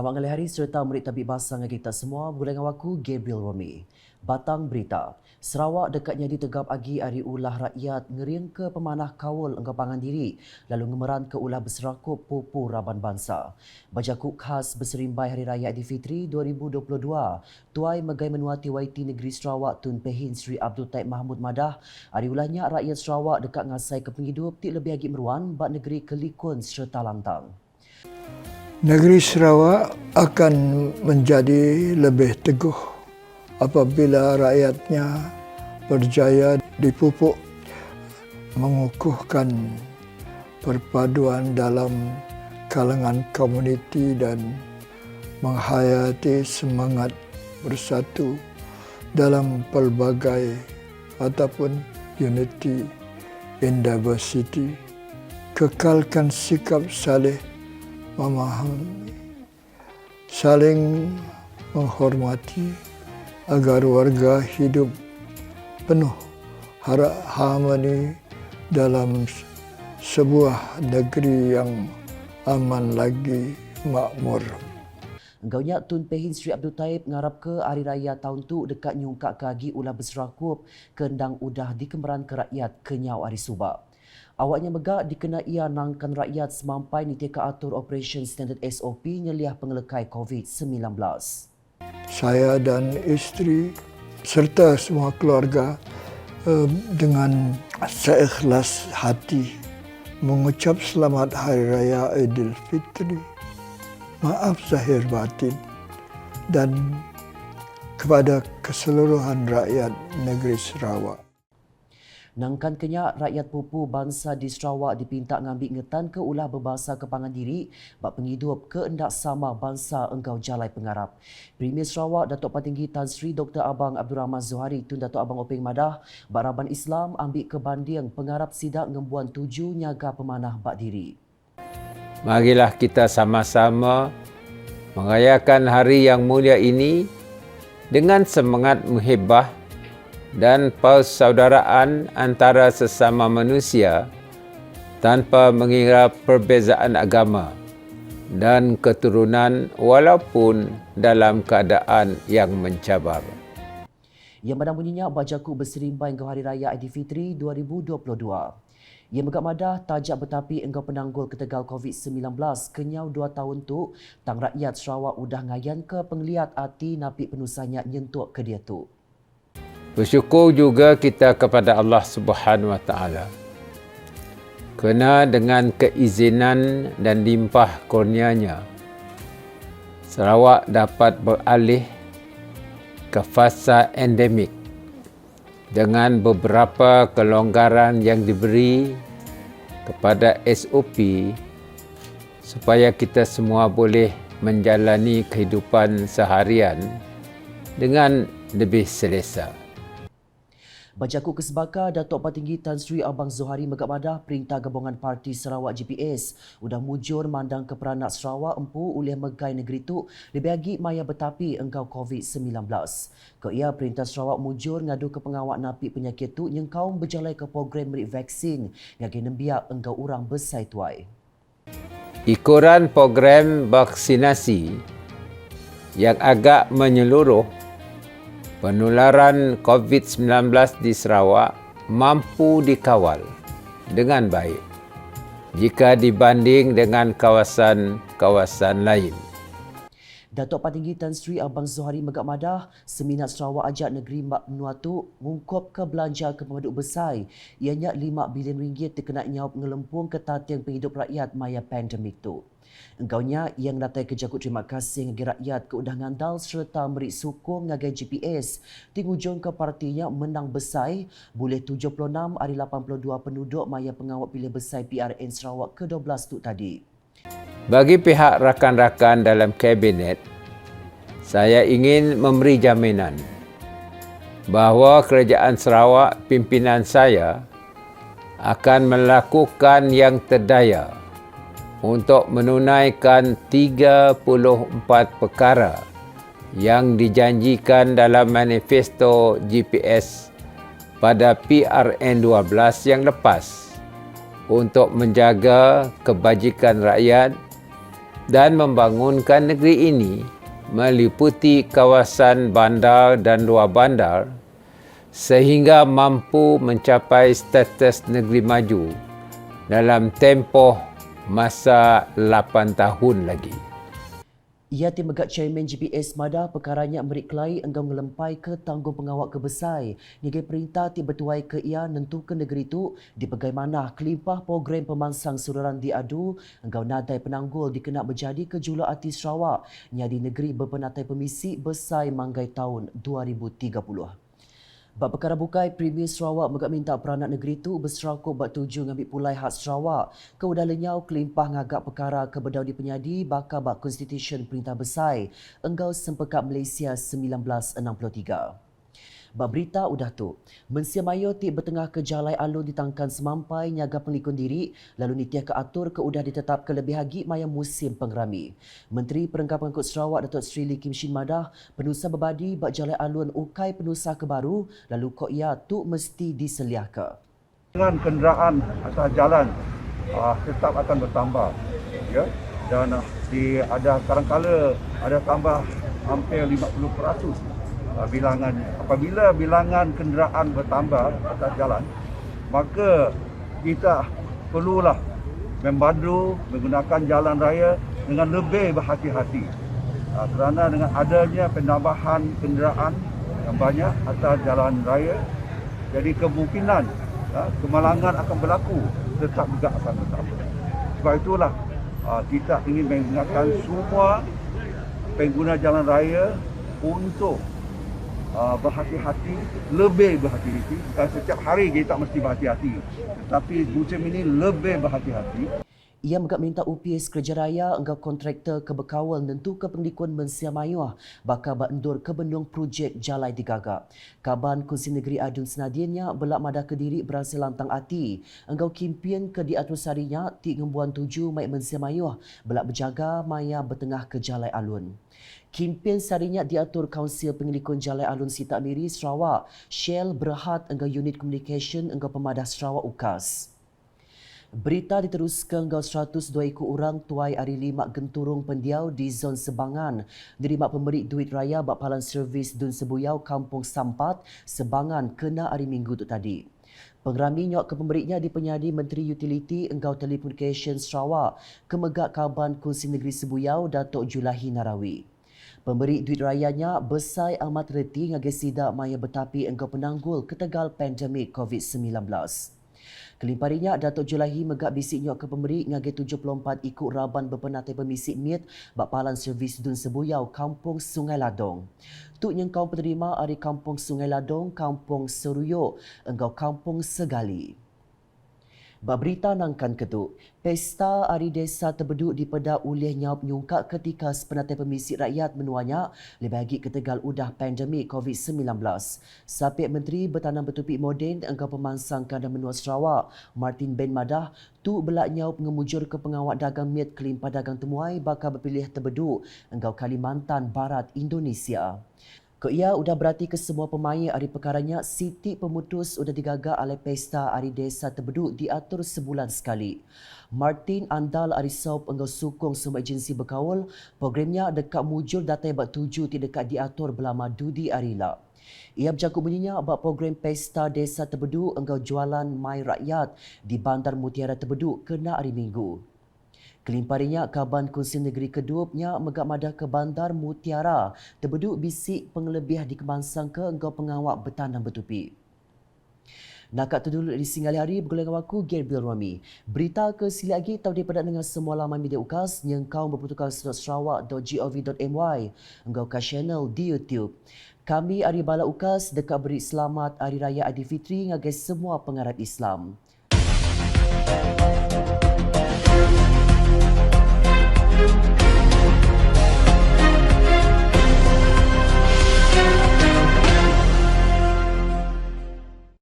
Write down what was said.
Selamat hari serta merik tabik bahasa dengan kita semua. Mulai dengan aku, Gabriel Romi. Batang berita. Sarawak dekatnya ditegap agi hari ulah rakyat ngering ke pemanah kawul anggapangan diri lalu ngemeran ke ulah berserakup pupu Raban Bangsa. Bajakuk khas berserimbai Hari Raya Aidilfitri 2022. Tuai megai menuati YT Negeri Sarawak Tun Pehin Sri Abdul Taib Mahmud Madah. Hari ulahnya rakyat Sarawak dekat ngasai ke penghidup tik lebih agi meruan bak negeri kelikun serta lantang. Negeri Sarawak akan menjadi lebih teguh apabila rakyatnya berjaya dipupuk mengukuhkan perpaduan dalam kalangan komuniti dan menghayati semangat bersatu dalam pelbagai ataupun unity in diversity. Kekalkan sikap memahami, saling menghormati agar warga hidup penuh harmoni dalam sebuah negeri yang aman lagi makmur. Engkaunya Tun Pehin Sri Abdul Taib ngarap ke hari raya tahun tu dekat nyungkak kagi ulah berserakup kendang udah dikemeran ke rakyat kenyau hari subak. Awaknya megak dikenai nangkan rakyat semampai nitika atur Operation Standard SOP nyeliah pengelekai COVID-19. Saya dan isteri serta semua keluarga dengan seikhlas hati mengucap selamat Hari Raya Aidilfitri. Maaf zahir batin dan kepada keseluruhan rakyat negeri Sarawak. Nangkan kenyak rakyat pupu bangsa di Sarawak dipinta ngambil ngetan ke ulah berbahasa kepangan diri bak penghidup keendak sama bangsa engkau jalai pengarap. Premier Sarawak Datuk Patinggi Tan Sri Dr. Abang Abdul Rahman Zohari Tun Datuk Abang Openg Madah bak Raban Islam ambil ke banding pengarap sidak ngembuan 7 nyaga pemanah bak diri. Marilah kita sama-sama merayakan hari yang mulia ini dengan semangat muhibbah dan persaudaraan antara sesama manusia tanpa mengira perbezaan agama dan keturunan walaupun dalam keadaan yang mencabar. Yang mana bunyinya Bajakuk berserimbai engkau Hari Raya Aidilfitri 2022. Ia megak madah tajak betapi engkau penanggul ketegal COVID-19 kenyau 2 tahun tu tang rakyat Sarawak udah ngayan ke penglihat hati napi penusahnya nyentuk ke dia tu. Bersyukur juga kita kepada Allah Subhanahu Wa Taala kerana dengan keizinan dan limpah kurnianya Sarawak dapat beralih ke fasa endemik dengan beberapa kelonggaran yang diberi kepada SOP supaya kita semua boleh menjalani kehidupan seharian dengan lebih selesa. Bajakuk Kesbaka Datuk Patinggi Tan Sri Abang Zohari megak madah Perintah Gabungan Parti Sarawak GPS udah mujur mandang ke peranak Sarawak empu oleh megai negeri tu lebih lagi maya betapi engkau COVID-19. Ke ia Perintah Sarawak mujur ngadu ke pengawak napi penyakit tu yang kaum berjalai ke program beri vaksin yang kena biak engkau orang besai tuai. Ikuran program vaksinasi yang agak menyeluruh, penularan COVID-19 di Sarawak mampu dikawal dengan baik jika dibanding dengan kawasan-kawasan lain. Datuk Patinggi Tan Sri Abang Zohari megak madah seminat Sarawak ajak negeri Mak Menuatu ngungkop ke belanja ke penduduk besar ianya RM5 bilion terkena nyawab ngelempung ke tatiang penghidup rakyat maya pandemik tu. Engkaunya yang datai kejakut terima kasih ngagi rakyat ke udah ngandal serta merik sukung ngagai GPS. Tinghujung ke partinya menang besar boleh 76 dari 82 penduduk maya pengawal pilih besar PRN Sarawak ke-12 tu tadi. Bagi pihak rakan-rakan dalam kabinet, saya ingin memberi jaminan bahawa kerajaan Sarawak pimpinan saya akan melakukan yang terdaya untuk menunaikan 34 perkara yang dijanjikan dalam manifesto GPS pada PRN 12 yang lepas untuk menjaga kebajikan rakyat dan membangunkan negeri ini meliputi kawasan bandar dan luar bandar sehingga mampu mencapai status negeri maju dalam tempoh masa 8 tahun lagi. Ia timegat Chairman GPS Madah perkaranya meriklai engkau ngelempai ke tanggung pengawal kebesai. Nigai perintah ti bertuai ke ia nentukan negeri itu di bagaimana kelimpah program pemansang sururan diadu engkau nadai penanggul dikena berjadi ke Jula Ati Sarawak nyadi negeri berpenatai pemisi besai manggai tahun 2030. Bab perkara bukai Premier Sarawak megak minta peranak negeri itu berserakuk bak tuju ngambil pulai hak Sarawak ke udah lenyau kelimpah ngagak perkara ke bedau di penyadi bakal bak Constitution Perintah Besai Enggau Sempekap Malaysia 1963. Bab berita udah tu, Mensia Mayo ti bertengah ke jalai alun ditangkan semampai nyaga pengikun diri lalu nitiah ke atur ke udah ditetap ke lebih hagi maya musim pengerami. Menteri Perengkap Pengangkut Sarawak Datuk Seri Lee Kim Shin Madah penusa berbadi bak jalai alun ukai penusa ke baru lalu kok ia tu mesti diseliah ke. Dengan kenderaan atas jalan tetap akan bertambah, ya, dan ada kadang-kala ada tambah hampir 50% bilangannya. Apabila bilangan kenderaan bertambah atas jalan, maka kita perlulah membantu menggunakan jalan raya dengan lebih berhati-hati. Kerana dengan adanya penambahan kenderaan yang banyak atas jalan raya, jadi kemungkinan kemalangan akan berlaku tetap juga akan bertambah. Sebab itulah kita ingin mengingatkan semua pengguna jalan raya untuk berhati-hati, lebih berhati-hati. Setiap hari kita tak mesti berhati-hati, tetapi musim ini lebih berhati-hati. Ia megak minta UPS Kerja Raya engkau kontraktor ke Bekawal nentu ke penglikuan Mensia Mayuah bakal bak endur ke bendung projek Jalai Digagak. Kaban Kunsi Negeri Adun senadiannya belak madah Kediri berhasil lantang ati. Engkau kimpian ke diatur sarinya ti ngembuan tuju mai Mensia Mayuah belak berjaga maya bertengah ke Jalai Alun. Kimpian sarinya diatur Kaunsil Pengelikun Jalai Alun Sita Miri Sarawak, Shell Berhad engkau Unit Communication engkau Pemadah Sarawak UKAS. Berita diteruskan engkau 102 ekor orang tuai hari 5 genturung pendiau di zon Sebangan. Nerima pemberi duit raya Bapalan Servis Dun Sebuyau Kampung Sampat Sebangan kena hari Minggu tu tadi. Pengerami nyok ke pemberinya di penyadi Menteri Utiliti engkau Telekomunikasi Sarawak kemegak Kaban Kunsi Negeri Sebuyau Datuk Julahi Narawi. Pemberi duit rayanya besai amat reti ngagai sida maya betapi engkau penanggul ketegal pandemik COVID-19. Kelimparinya Datuk Julahi megak bisik nyok ke pemberi ngagai 74 ikut raban berpenatai pemisik miet Bapalan Servis Dun Sebuyau Kampung Sungai Ladong. Tu yang kau penerima dari Kampung Sungai Ladong, Kampung Seruyuk, engkau Kampung Segali. Bab berita nangkan ketuk, Pesta Hari Desa Terbeduk di Pedak Ulih Nyaup nyungkak ketika sepenatai pemisik rakyat menuanya lebih lagi ketegal udah pandemik COVID-19. Sapik Menteri Bertanam Bertupik Moden engkau pemansangkan dan menua Sarawak, Martin Ben Madah, tu belak nyaup ngemujur ke pengawal dagang miet kelimpah dagang temuai bakal berpilih Terbeduk engkau Kalimantan Barat Indonesia. Ia udah berarti ke semua pemain hari perkaranya Siti Pemutus udah digagak oleh Pesta Hari Desa Terbeduk diatur sebulan sekali. Martin Andal Arisaup engkau sukung semua agensi berkawal, programnya dekat mujur data yang tuju ti dekat diatur belama Dudi Arila. Ia bercakap bunyinya abak program Pesta Desa Terbeduk engkau jualan mai rakyat di Bandar Mutiara Terbeduk kena hari Minggu. Kelimparinya Kaban Kunsi Negeri Kedupnya megak madah ke Bandar Mutiara Terbeduk bisik pengelebih di Kemansang ke engkau pengawak bertanam bertupi. Nakak tu dulu di singgah hari bergolong aku Gerbil Rami. Berita ke sili lagi tahu daripada dengan semua laman media UKAS yang kau berputukar sarawak.gov.my engkau ke channel di YouTube. Kami Ari Bala UKAS dekat beri selamat Hari Raya Aidilfitri ngagai semua pengarap Islam.